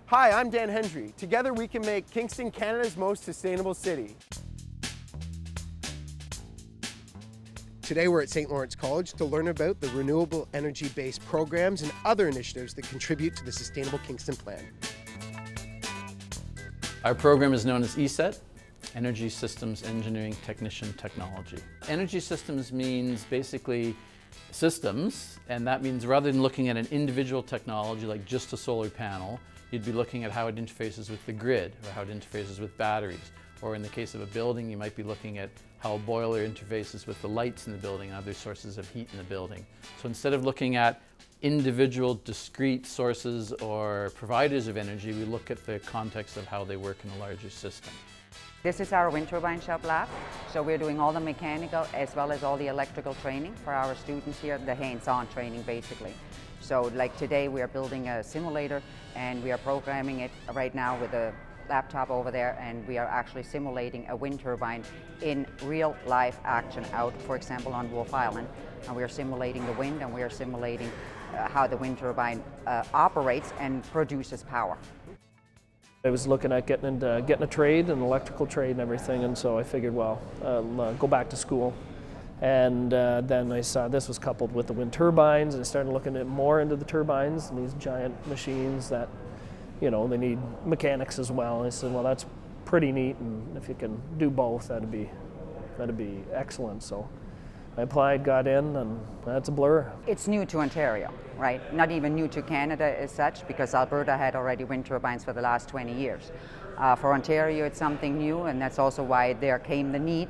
Hi, I'm Dan Hendry. Together we can make Kingston Canada's most sustainable city. Today we're at St. Lawrence College to learn about the renewable energy-based programs and other initiatives that contribute to the Sustainable Kingston plan. Our program is known as ESET, Energy Systems Engineering Technician Technology. Energy systems means basically systems, and that means rather than looking at an individual technology like just a solar panel, you'd be looking at how it interfaces with the grid or how it interfaces with batteries. Or in the case of a building, you might be looking at how a boiler interfaces with the lights in the building and other sources of heat in the building. So instead of looking at individual discrete sources or providers of energy, we look at the context of how they work in a larger system. This is our wind turbine shop lab, so we're doing all the mechanical as well as all the electrical training for our students here, the hands-on training basically. So like today we are building a simulator and we are programming it right now with a laptop over there, and we are actually simulating a wind turbine in real life action out, for example, on Wolf Island. And we are simulating the wind and we are simulating how the wind turbine operates and produces power. I was looking at getting a trade, an electrical trade and everything, and so I figured, well, I'll go back to school. And then I saw this was coupled with the wind turbines, and I started looking at more into the turbines and these giant machines that, you know, they need mechanics as well. And I said, well, that's pretty neat, and if you can do both, that'd be excellent. So I applied, got in, and that's a blur. It's new to Ontario, right? Not even new to Canada as such, because Alberta had already wind turbines for the last 20 years. For Ontario, it's something new, and that's also why there came the need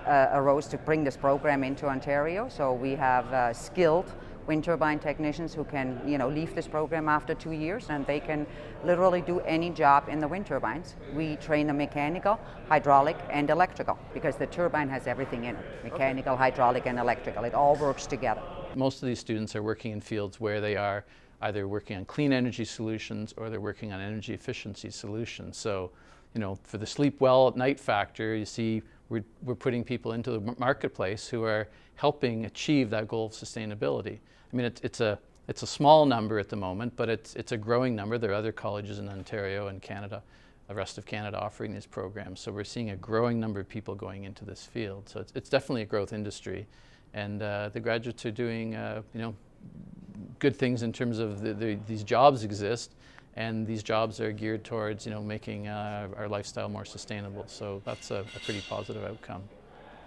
arose to bring this program into Ontario. So we have skilled wind turbine technicians who can, you know, leave this program after 2 years, and they can literally do any job in the wind turbines. We train the mechanical, hydraulic, and electrical, because the turbine has everything in it: mechanical, hydraulic, and electrical. It all works together. Most of these students are working in fields where they are either working on clean energy solutions or they're working on energy efficiency solutions. So, you know, for the sleep well at night factor, you see we're putting people into the marketplace who are helping achieve that goal of sustainability. I mean, it's a small number at the moment, but it's a growing number. There are other colleges in Ontario and Canada, the rest of Canada, offering these programs. So we're seeing a growing number of people going into this field. So it's definitely a growth industry, and the graduates are doing you know, good things in terms of these jobs exist. And these jobs are geared towards, you know, making our lifestyle more sustainable. So that's a pretty positive outcome.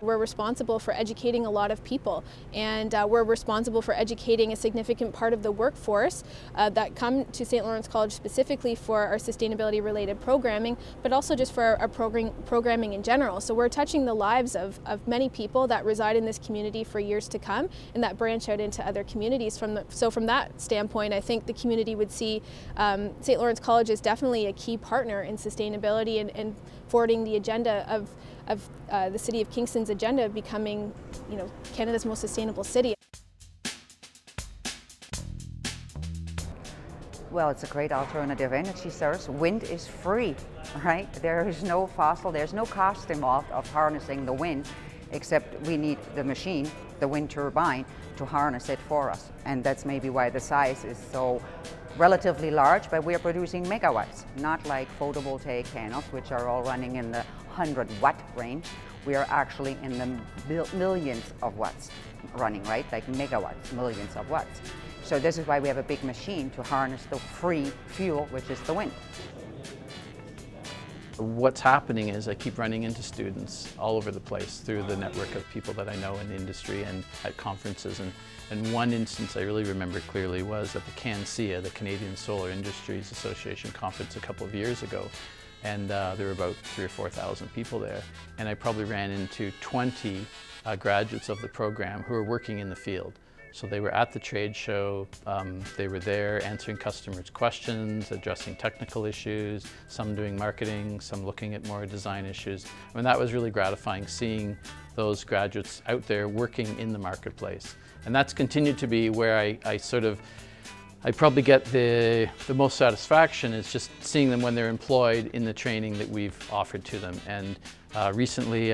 We're responsible for educating a lot of people, and we're responsible for educating a significant part of the workforce that come to St. Lawrence College specifically for our sustainability related programming, but also just for our programming in general. So we're touching the lives of many people that reside in this community for years to come, and that branch out into other communities. So from that standpoint, I think the community would see St. Lawrence College is definitely a key partner in sustainability and forwarding the agenda of the City of Kingston's agenda of becoming, you know, Canada's most sustainable city. Well, it's a great alternative energy source. Wind is free, right? There is no fossil, there's no cost involved of harnessing the wind, except we need the machine, the wind turbine, to harness it for us. And that's maybe why the size is so relatively large, but we're producing megawatts, not like photovoltaic panels, which are all running in the 100-watt range. We are actually in the millions of watts running, right? Like megawatts, millions of watts. So this is why we have a big machine to harness the free fuel, which is the wind. What's happening is I keep running into students all over the place through the network of people that I know in the industry and at conferences. And one instance I really remember clearly was at the CANSIA, the Canadian Solar Industries Association conference a couple of years ago. And there were about 3,000 or 4,000 people there. And I probably ran into 20 graduates of the program who were working in the field. So they were at the trade show, they were there answering customers' questions, addressing technical issues, some doing marketing, some looking at more design issues. I mean, that was really gratifying, seeing those graduates out there working in the marketplace. And that's continued to be where I probably get the most satisfaction is just seeing them when they're employed in the training that we've offered to them. And recently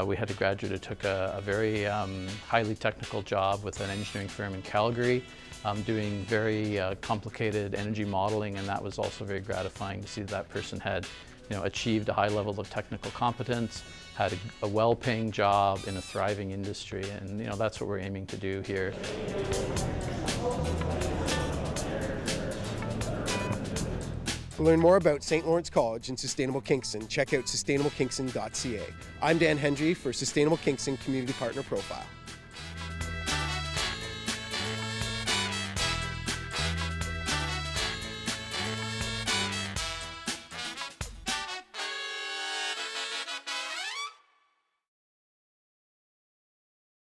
we had a graduate who took a very highly technical job with an engineering firm in Calgary. doing very complicated energy modeling, and that was also very gratifying to see that person had achieved a high level of technical competence, had a well-paying job in a thriving industry, and that's what we're aiming to do here. To learn more about St. Lawrence College and Sustainable Kingston, check out sustainablekingston.ca. I'm Dan Hendry for Sustainable Kingston Community Partner Profile.